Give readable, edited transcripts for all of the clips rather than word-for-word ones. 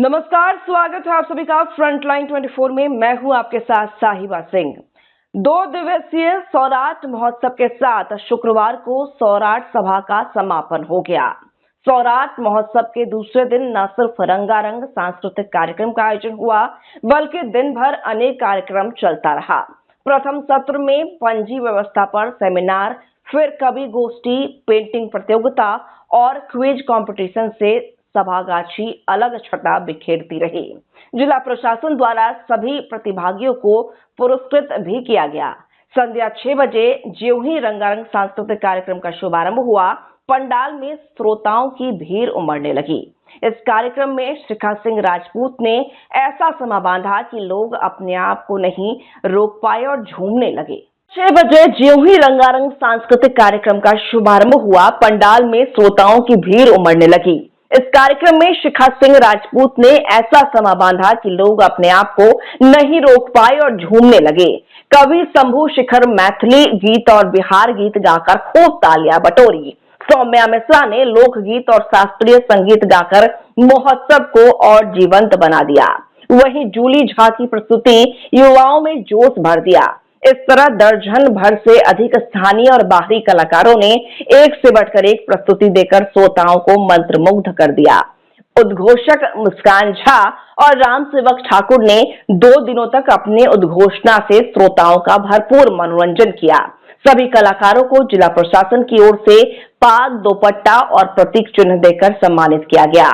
नमस्कार, स्वागत है आप सभी का फ्रंटलाइन 24 में। मैं हूं आपके साथ साहिबा सिंह। 2 दिवसीय सौराठ महोत्सव के साथ शुक्रवार को सौराठ सभा का समापन हो गया। सौराठ महोत्सव के दूसरे दिन न सिर्फ रंगारंग सांस्कृतिक कार्यक्रम का आयोजन हुआ, बल्कि दिन भर अनेक कार्यक्रम चलता रहा। प्रथम सत्र में पंजी व्यवस्था पर सेमिनार, फिर कवि गोष्ठी, पेंटिंग प्रतियोगिता और क्विज कंपटीशन से सभागाछी अलग छटा बिखेरती रही। जिला प्रशासन द्वारा सभी प्रतिभागियों को पुरस्कृत भी किया गया। संध्या 6 बजे ज्यों ही रंगारंग सांस्कृतिक कार्यक्रम का शुभारंभ हुआ, पंडाल में श्रोताओं की भीड़ उमड़ने लगी। इस कार्यक्रम में शिखा सिंह राजपूत ने ऐसा समा बांधा कि लोग अपने आप को नहीं रोक पाए और झूमने लगे। 6 बजे ज्यों ही रंगारंग सांस्कृतिक कार्यक्रम का शुभारंभ हुआ, पंडाल में श्रोताओं की भीड़ उमड़ने लगी। इस कार्यक्रम में शिखा सिंह राजपूत ने ऐसा समा बांधा कि लोग अपने आप को नहीं रोक पाए और झूमने लगे। कवि शंभू शिखर मैथिली गीत और बिहार गीत गाकर खूब तालियां बटोरी। सौम्या मिश्रा ने लोकगीत और शास्त्रीय संगीत गाकर महोत्सव को और जीवंत बना दिया। वहीं जूली झा की प्रस्तुति युवाओं में जोश भर दिया। इस तरह दर्जन भर से अधिक स्थानीय और बाहरी कलाकारों ने एक से बढ़कर एक प्रस्तुति देकर श्रोताओं को मंत्रमुग्ध कर दिया। उद्घोषक मुस्कान झा और राम सेवक ठाकुर ने 2 दिनों तक अपने उद्घोषणा से श्रोताओं का भरपूर मनोरंजन किया। सभी कलाकारों को जिला प्रशासन की ओर से पाग, दोपट्टा और प्रतीक चिन्ह देकर सम्मानित किया गया।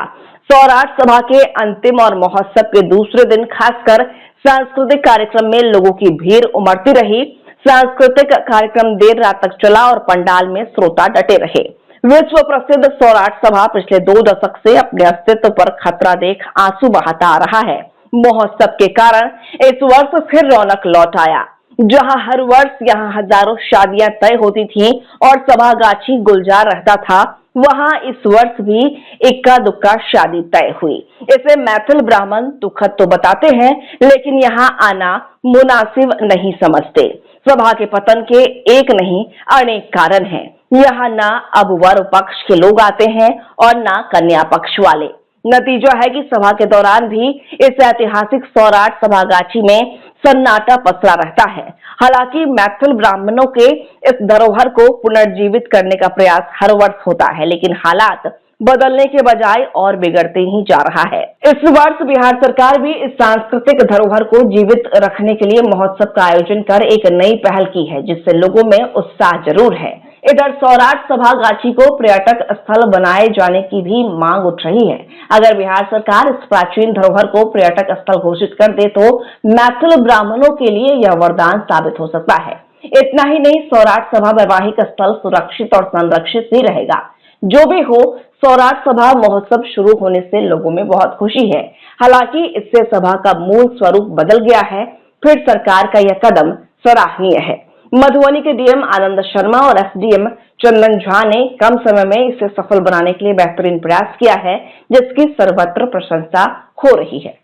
सौराठ सभा के अंतिम और महोत्सव के दूसरे दिन खासकर सांस्कृतिक कार्यक्रम में लोगों की भीड़ उमड़ती रही। सांस्कृतिक कार्यक्रम देर रात तक चला और पंडाल में श्रोता डटे रहे। विश्व प्रसिद्ध सौराठ सभा पिछले 2 दशक से अपने अस्तित्व पर खतरा देख आंसू बहाता आ रहा है। महोत्सव के कारण इस वर्ष फिर रौनक लौट आया। जहां हर वर्ष यहां हजारों शादियां तय होती थीं और सभागाछी गुलजार रहता था, वहां इस वर्ष भी इक्का दुक्का शादी तय हुई। इसे मैथिल ब्राह्मण दुखद तो बताते हैं, लेकिन यहाँ आना मुनासिब नहीं समझते। सभा के पतन के एक नहीं अनेक कारण हैं। यहाँ ना अब वर पक्ष के लोग आते हैं और ना कन्या पक्ष वाले। नतीजा है कि सभा के दौरान भी इस ऐतिहासिक सौराठ सभागाछी में सन्नाटा पसरा रहता है। हालांकि मैथिल ब्राह्मणों के इस धरोहर को पुनर्जीवित करने का प्रयास हर वर्ष होता है, लेकिन हालात बदलने के बजाय और बिगड़ते ही जा रहा है। इस वर्ष बिहार सरकार भी इस सांस्कृतिक धरोहर को जीवित रखने के लिए महोत्सव का आयोजन कर एक नई पहल की है, जिससे लोगों में उत्साह जरूर है। इधर सौराठ सभागाछी को पर्यटक स्थल बनाए जाने की भी मांग उठ रही है। अगर बिहार सरकार इस प्राचीन धरोहर को पर्यटक स्थल घोषित कर दे तो मैथिल ब्राह्मणों के लिए यह वरदान साबित हो सकता है। इतना ही नहीं, सौराठ सभा वैवाहिक स्थल सुरक्षित और संरक्षित भी रहेगा। जो भी हो, सौराठ सभा महोत्सव शुरू होने से लोगों में बहुत खुशी है। हालांकि इससे सभा का मूल स्वरूप बदल गया है। फिर सरकार का यह कदम सराहनीय है। मधुबनी के डीएम आनंद शर्मा और एसडीएम चंदन झा ने कम समय में इसे सफल बनाने के लिए बेहतरीन प्रयास किया है, जिसकी सर्वत्र प्रशंसा हो रही है।